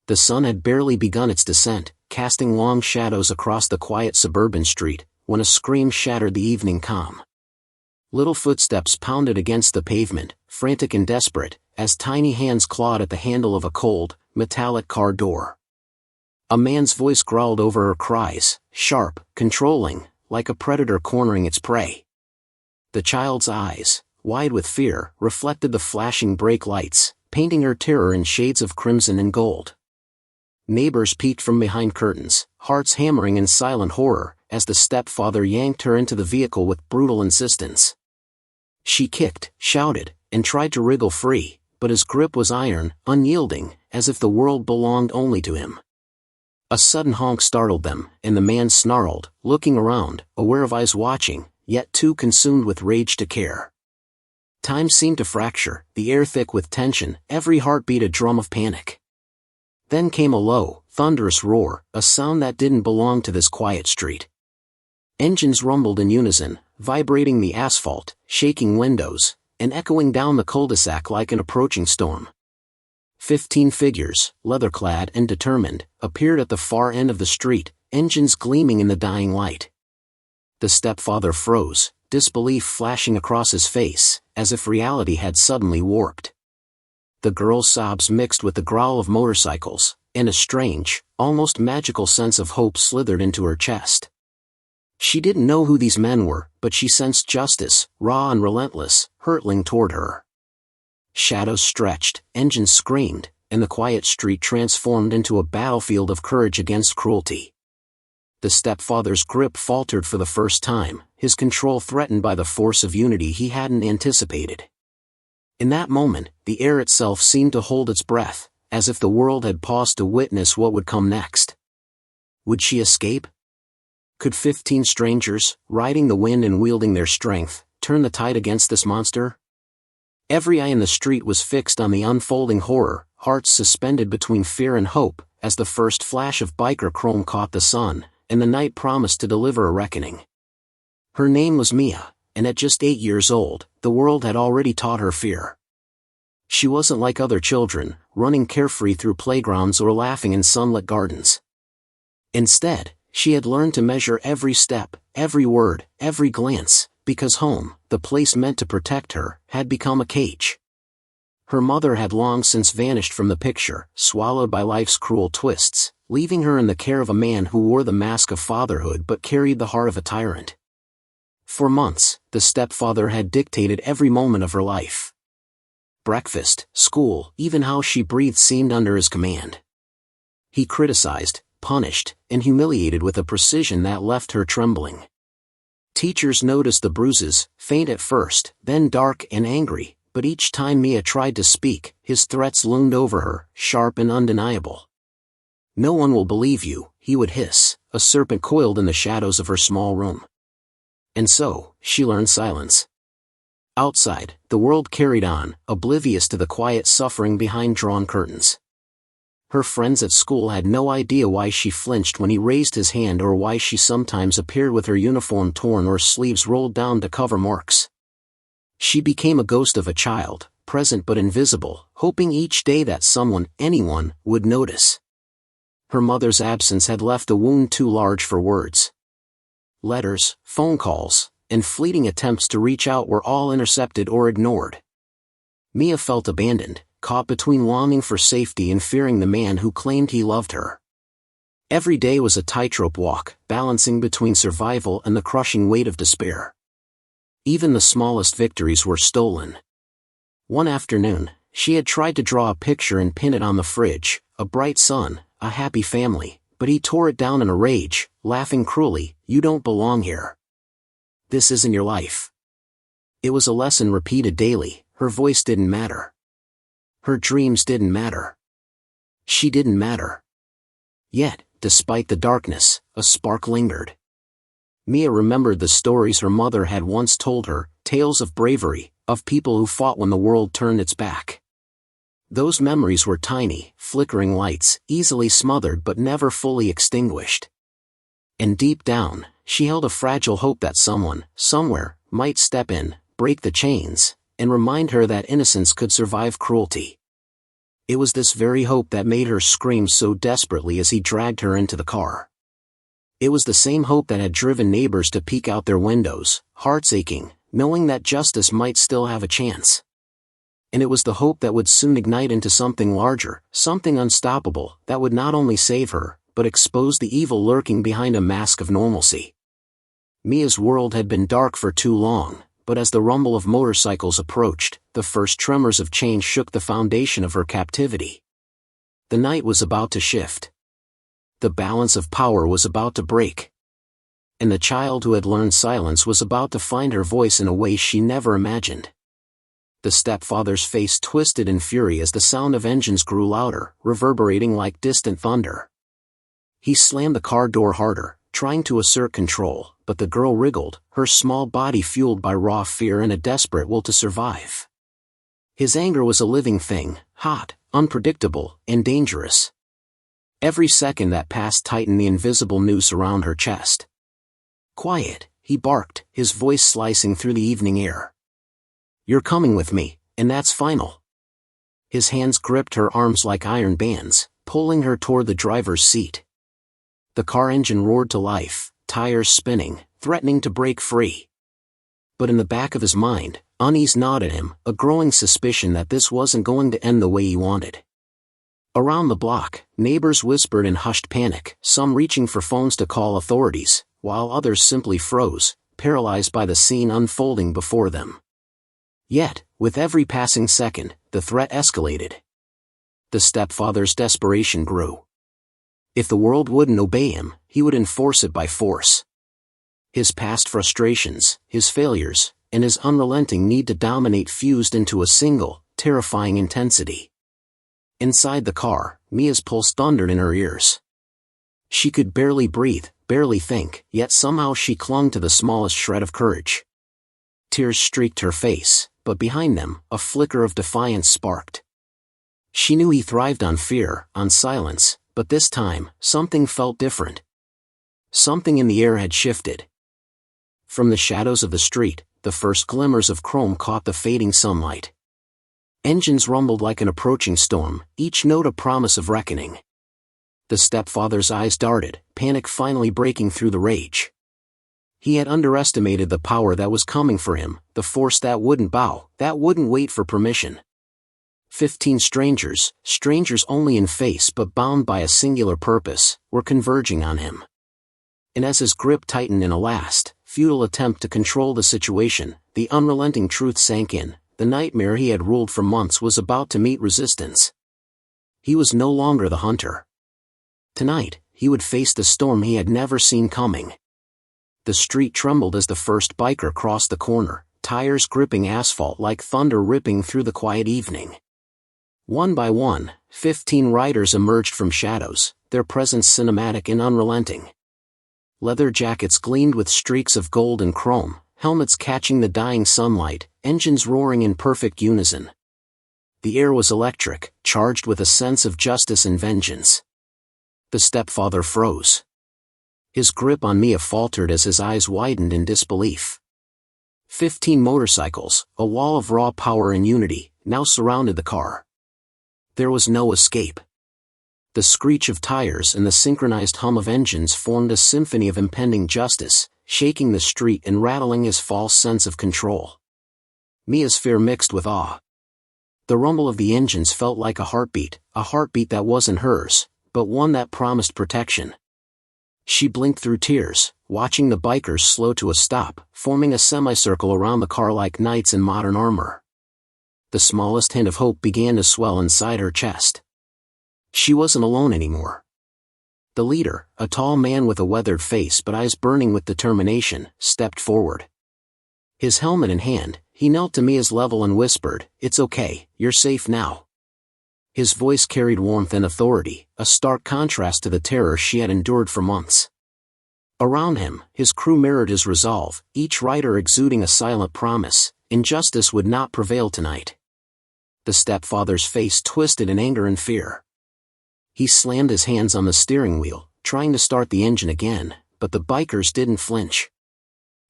The sun had barely begun its descent, casting long shadows across the quiet suburban street, when a scream shattered the evening calm. Little footsteps pounded against the pavement, frantic and desperate, as tiny hands clawed at the handle of a cold, metallic car door. A man's voice growled over her cries, sharp, controlling, like a predator cornering its prey. The child's eyes, wide with fear, reflected the flashing brake lights, painting her terror in shades of crimson and gold. Neighbors peeked from behind curtains, hearts hammering in silent horror, as the stepfather yanked her into the vehicle with brutal insistence. She kicked, shouted, and tried to wriggle free, but his grip was iron, unyielding, as if the world belonged only to him. A sudden honk startled them, and the man snarled, looking around, aware of eyes watching, yet too consumed with rage to care. Time seemed to fracture, the air thick with tension, every heartbeat a drum of panic. Then came a low, thunderous roar, a sound that didn't belong to this quiet street. Engines rumbled in unison, vibrating the asphalt, shaking windows, and echoing down the cul-de-sac like an approaching storm. 15 figures, leather-clad and determined, appeared at the far end of the street, engines gleaming in the dying light. The stepfather froze, disbelief flashing across his face, as if reality had suddenly warped. The girl's sobs mixed with the growl of motorcycles, and a strange, almost magical sense of hope slithered into her chest. She didn't know who these men were, but she sensed justice, raw and relentless, hurtling toward her. Shadows stretched, engines screamed, and the quiet street transformed into a battlefield of courage against cruelty. The stepfather's grip faltered for the first time, his control threatened by the force of unity he hadn't anticipated. In that moment, the air itself seemed to hold its breath, as if the world had paused to witness what would come next. Would she escape? Could 15 strangers, riding the wind and wielding their strength, turn the tide against this monster? Every eye in the street was fixed on the unfolding horror, hearts suspended between fear and hope, as the first flash of biker chrome caught the sun, and the night promised to deliver a reckoning. Her name was Mia, and at just 8 years old, the world had already taught her fear. She wasn't like other children, running carefree through playgrounds or laughing in sunlit gardens. Instead, she had learned to measure every step, every word, every glance, because home, the place meant to protect her, had become a cage. Her mother had long since vanished from the picture, swallowed by life's cruel twists, leaving her in the care of a man who wore the mask of fatherhood but carried the heart of a tyrant. For months, the stepfather had dictated every moment of her life. Breakfast, school, even how she breathed seemed under his command. He criticized, punished, and humiliated with a precision that left her trembling. Teachers noticed the bruises, faint at first, then dark and angry, but each time Mia tried to speak, his threats loomed over her, sharp and undeniable. "No one will believe you," he would hiss, a serpent coiled in the shadows of her small room. And so, she learned silence. Outside, the world carried on, oblivious to the quiet suffering behind drawn curtains. Her friends at school had no idea why she flinched when he raised his hand or why she sometimes appeared with her uniform torn or sleeves rolled down to cover marks. She became a ghost of a child, present but invisible, hoping each day that someone, anyone, would notice. Her mother's absence had left a wound too large for words. Letters, phone calls, and fleeting attempts to reach out were all intercepted or ignored. Mia felt abandoned, caught between longing for safety and fearing the man who claimed he loved her. Every day was a tightrope walk, balancing between survival and the crushing weight of despair. Even the smallest victories were stolen. One afternoon, she had tried to draw a picture and pin it on the fridge, a bright sun, a happy family, but he tore it down in a rage, laughing cruelly, "You don't belong here. This isn't your life." It was a lesson repeated daily. Her voice didn't matter. Her dreams didn't matter. She didn't matter. Yet, despite the darkness, a spark lingered. Mia remembered the stories her mother had once told her, tales of bravery, of people who fought when the world turned its back. Those memories were tiny, flickering lights, easily smothered but never fully extinguished. And deep down, she held a fragile hope that someone, somewhere, might step in, break the chains, and remind her that innocence could survive cruelty. It was this very hope that made her scream so desperately as he dragged her into the car. It was the same hope that had driven neighbors to peek out their windows, hearts aching, knowing that justice might still have a chance. And it was the hope that would soon ignite into something larger, something unstoppable, that would not only save her, but expose the evil lurking behind a mask of normalcy. Mia's world had been dark for too long, but as the rumble of motorcycles approached, the first tremors of change shook the foundation of her captivity. The night was about to shift. The balance of power was about to break. And the child who had learned silence was about to find her voice in a way she never imagined. The stepfather's face twisted in fury as the sound of engines grew louder, reverberating like distant thunder. He slammed the car door harder, trying to assert control, but the girl wriggled, her small body fueled by raw fear and a desperate will to survive. His anger was a living thing, hot, unpredictable, and dangerous. Every second that passed tightened the invisible noose around her chest. "Quiet," he barked, his voice slicing through the evening air. "You're coming with me, and that's final." His hands gripped her arms like iron bands, pulling her toward the driver's seat. The car engine roared to life, tires spinning, threatening to break free. But in the back of his mind, unease gnawed at him, a growing suspicion that this wasn't going to end the way he wanted. Around the block, neighbors whispered in hushed panic, some reaching for phones to call authorities, while others simply froze, paralyzed by the scene unfolding before them. Yet, with every passing second, the threat escalated. The stepfather's desperation grew. If the world wouldn't obey him, he would enforce it by force. His past frustrations, his failures, and his unrelenting need to dominate fused into a single, terrifying intensity. Inside the car, Mia's pulse thundered in her ears. She could barely breathe, barely think, yet somehow she clung to the smallest shred of courage. Tears streaked her face, but behind them, a flicker of defiance sparked. She knew he thrived on fear, on silence, but this time, something felt different. Something in the air had shifted. From the shadows of the street, the first glimmers of chrome caught the fading sunlight. Engines rumbled like an approaching storm, each note a promise of reckoning. The stepfather's eyes darted, panic finally breaking through the rage. He had underestimated the power that was coming for him, the force that wouldn't bow, that wouldn't wait for permission. 15 strangers, strangers only in face but bound by a singular purpose, were converging on him. And as his grip tightened in a last, futile attempt to control the situation, the unrelenting truth sank in. The nightmare he had ruled for months was about to meet resistance. He was no longer the hunter. Tonight, he would face the storm he had never seen coming. The street trembled as the first biker crossed the corner, tires gripping asphalt like thunder ripping through the quiet evening. One by one, 15 riders emerged from shadows, their presence cinematic and unrelenting. Leather jackets gleamed with streaks of gold and chrome, helmets catching the dying sunlight, engines roaring in perfect unison. The air was electric, charged with a sense of justice and vengeance. The stepfather froze. His grip on Mia faltered as his eyes widened in disbelief. 15 motorcycles, a wall of raw power and unity, now surrounded the car. There was no escape. The screech of tires and the synchronized hum of engines formed a symphony of impending justice, shaking the street and rattling his false sense of control. Mia's fear mixed with awe. The rumble of the engines felt like a heartbeat that wasn't hers, but one that promised protection. She blinked through tears, watching the bikers slow to a stop, forming a semicircle around the car like knights in modern armor. The smallest hint of hope began to swell inside her chest. She wasn't alone anymore. The leader, a tall man with a weathered face but eyes burning with determination, stepped forward. His helmet in hand, he knelt to Mia's level and whispered, "It's okay, you're safe now." His voice carried warmth and authority, a stark contrast to the terror she had endured for months. Around him, his crew mirrored his resolve, each rider exuding a silent promise: injustice would not prevail tonight. The stepfather's face twisted in anger and fear. He slammed his hands on the steering wheel, trying to start the engine again, but the bikers didn't flinch.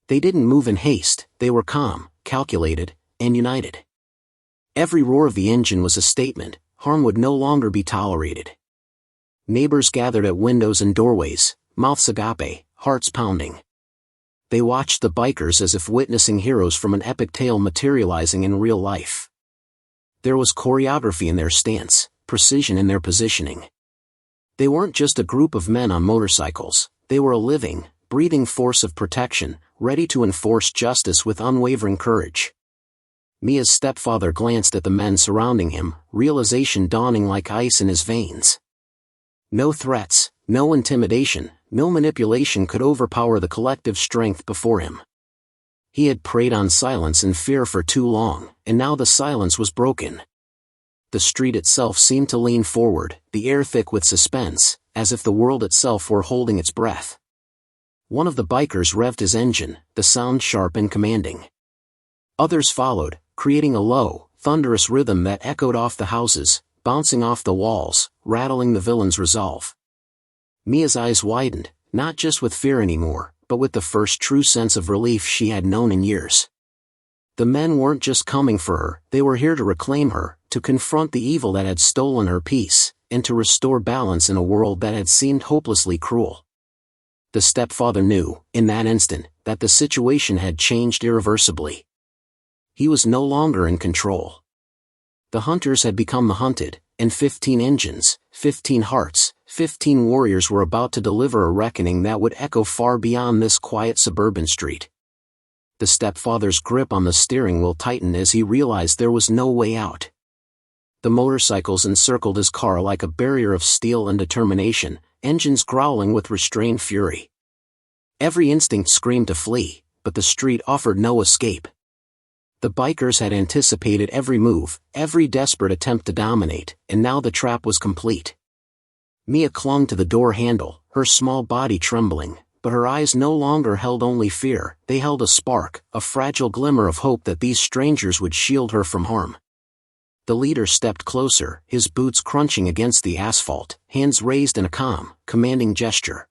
They didn't move in haste, they were calm, calculated, and united. Every roar of the engine was a statement, harm would no longer be tolerated. Neighbors gathered at windows and doorways, mouths agape, hearts pounding. They watched the bikers as if witnessing heroes from an epic tale materializing in real life. There was choreography in their stance, precision in their positioning. They weren't just a group of men on motorcycles, they were a living, breathing force of protection, ready to enforce justice with unwavering courage. Mia's stepfather glanced at the men surrounding him, realization dawning like ice in his veins. No threats, no intimidation, no manipulation could overpower the collective strength before him. He had preyed on silence and fear for too long, and now the silence was broken. The street itself seemed to lean forward, the air thick with suspense, as if the world itself were holding its breath. One of the bikers revved his engine, the sound sharp and commanding. Others followed, creating a low, thunderous rhythm that echoed off the houses, bouncing off the walls, rattling the villain's resolve. Mia's eyes widened, not just with fear anymore, but with the first true sense of relief she had known in years. The men weren't just coming for her, they were here to reclaim her, to confront the evil that had stolen her peace, and to restore balance in a world that had seemed hopelessly cruel. The stepfather knew, in that instant, that the situation had changed irreversibly. He was no longer in control. The hunters had become the hunted, and 15 engines, 15 hearts, 15 warriors were about to deliver a reckoning that would echo far beyond this quiet suburban street. The stepfather's grip on the steering wheel tightened as he realized there was no way out. The motorcycles encircled his car like a barrier of steel and determination, engines growling with restrained fury. Every instinct screamed to flee, but the street offered no escape. The bikers had anticipated every move, every desperate attempt to dominate, and now the trap was complete. Mia clung to the door handle, her small body trembling, but her eyes no longer held only fear, they held a spark, a fragile glimmer of hope that these strangers would shield her from harm. The leader stepped closer, his boots crunching against the asphalt, hands raised in a calm, commanding gesture.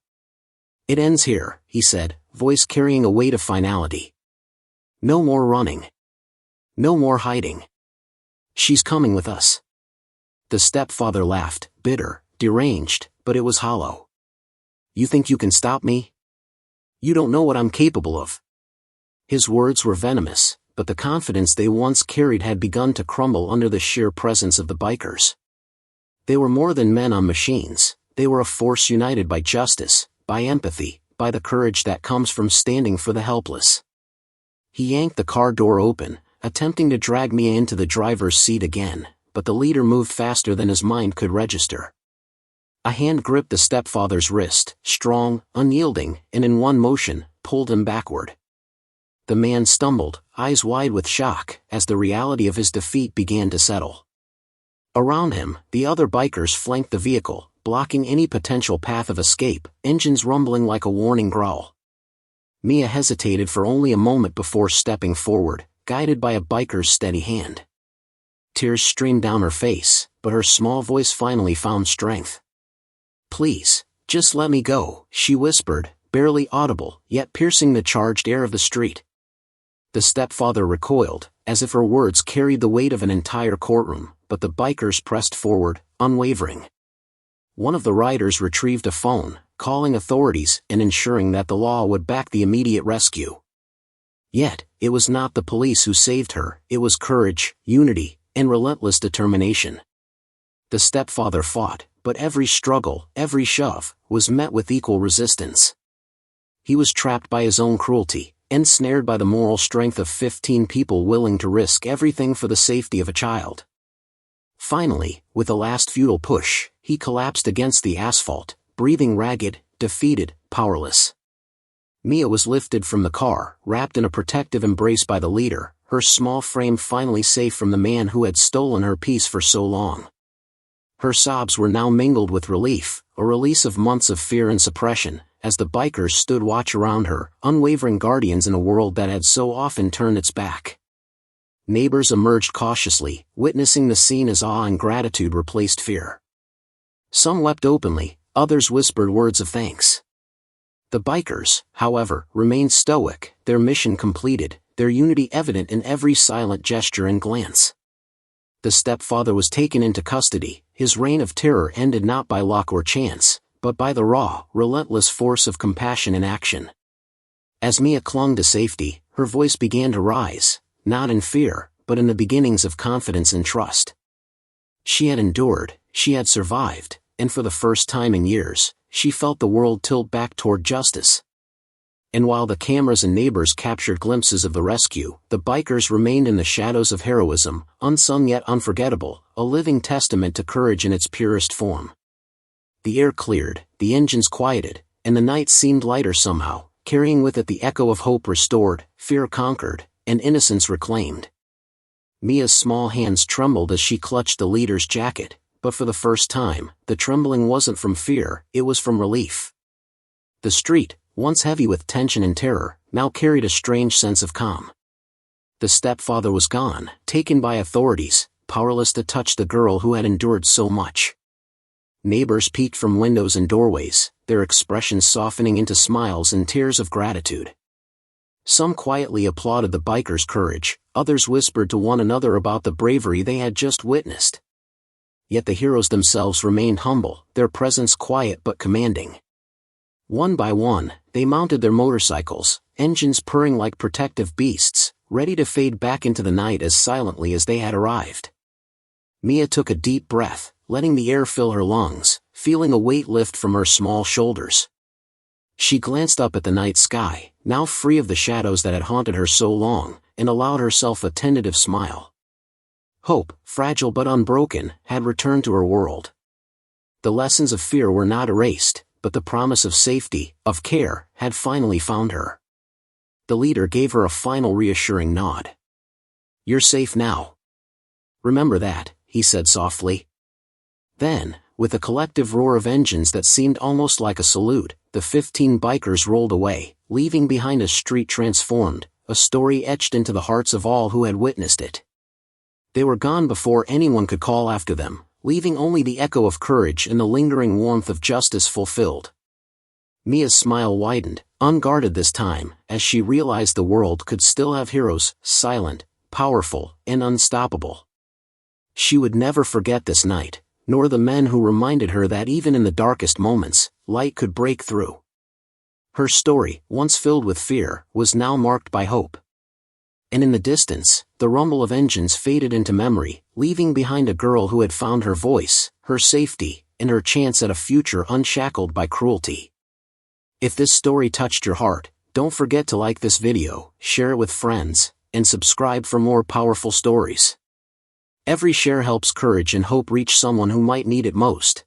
"It ends here," he said, voice carrying a weight of finality. "No more running. No more hiding. She's coming with us." The stepfather laughed, bitter, deranged, but it was hollow. "You think you can stop me? You don't know what I'm capable of." His words were venomous, but the confidence they once carried had begun to crumble under the sheer presence of the bikers. They were more than men on machines, they were a force united by justice, by empathy, by the courage that comes from standing for the helpless. He yanked the car door open, attempting to drag Mia into the driver's seat again, but the leader moved faster than his mind could register. A hand gripped the stepfather's wrist, strong, unyielding, and in one motion, pulled him backward. The man stumbled, eyes wide with shock, as the reality of his defeat began to settle. Around him, the other bikers flanked the vehicle, blocking any potential path of escape, engines rumbling like a warning growl. Mia hesitated for only a moment before stepping forward, guided by a biker's steady hand. Tears streamed down her face, but her small voice finally found strength. "Please, just let me go," she whispered, barely audible, yet piercing the charged air of the street. The stepfather recoiled, as if her words carried the weight of an entire courtroom, but the bikers pressed forward, unwavering. One of the riders retrieved a phone, calling authorities and ensuring that the law would back the immediate rescue. Yet, it was not the police who saved her, it was courage, unity, and relentless determination. The stepfather fought, but every struggle, every shove, was met with equal resistance. He was trapped by his own cruelty, ensnared by the moral strength of 15 people willing to risk everything for the safety of a child. Finally, with a last futile push, he collapsed against the asphalt, breathing ragged, defeated, powerless. Mia was lifted from the car, wrapped in a protective embrace by the leader, her small frame finally safe from the man who had stolen her peace for so long. Her sobs were now mingled with relief, a release of months of fear and suppression, as the bikers stood watch around her, unwavering guardians in a world that had so often turned its back. Neighbors emerged cautiously, witnessing the scene as awe and gratitude replaced fear. Some wept openly, others whispered words of thanks. The bikers, however, remained stoic, their mission completed, their unity evident in every silent gesture and glance. The stepfather was taken into custody. His reign of terror ended not by luck or chance, but by the raw, relentless force of compassion in action. As Mia clung to safety, her voice began to rise, not in fear, but in the beginnings of confidence and trust. She had endured, she had survived, and for the first time in years, she felt the world tilt back toward justice. And while the cameras and neighbors captured glimpses of the rescue, the bikers remained in the shadows of heroism, unsung yet unforgettable, a living testament to courage in its purest form. The air cleared, the engines quieted, and the night seemed lighter somehow, carrying with it the echo of hope restored, fear conquered, and innocence reclaimed. Mia's small hands trembled as she clutched the leader's jacket, but for the first time, the trembling wasn't from fear, it was from relief. The street, once heavy with tension and terror, now carried a strange sense of calm. The stepfather was gone, taken by authorities, powerless to touch the girl who had endured so much. Neighbors peeked from windows and doorways, their expressions softening into smiles and tears of gratitude. Some quietly applauded the bikers' courage, others whispered to one another about the bravery they had just witnessed. Yet the heroes themselves remained humble, their presence quiet but commanding. One by one, they mounted their motorcycles, engines purring like protective beasts, ready to fade back into the night as silently as they had arrived. Mia took a deep breath, letting the air fill her lungs, feeling a weight lift from her small shoulders. She glanced up at the night sky, now free of the shadows that had haunted her so long, and allowed herself a tentative smile. Hope, fragile but unbroken, had returned to her world. The lessons of fear were not erased, but the promise of safety, of care, had finally found her. The leader gave her a final reassuring nod. "You're safe now. Remember that," he said softly. Then, with a collective roar of engines that seemed almost like a salute, the 15 bikers rolled away, leaving behind a street transformed, a story etched into the hearts of all who had witnessed it. They were gone before anyone could call after them, leaving only the echo of courage and the lingering warmth of justice fulfilled. Mia's smile widened, unguarded this time, as she realized the world could still have heroes, silent, powerful, and unstoppable. She would never forget this night, nor the men who reminded her that even in the darkest moments, light could break through. Her story, once filled with fear, was now marked by hope. And in the distance, the rumble of engines faded into memory, leaving behind a girl who had found her voice, her safety, and her chance at a future unshackled by cruelty. If this story touched your heart, don't forget to like this video, share it with friends, and subscribe for more powerful stories. Every share helps courage and hope reach someone who might need it most.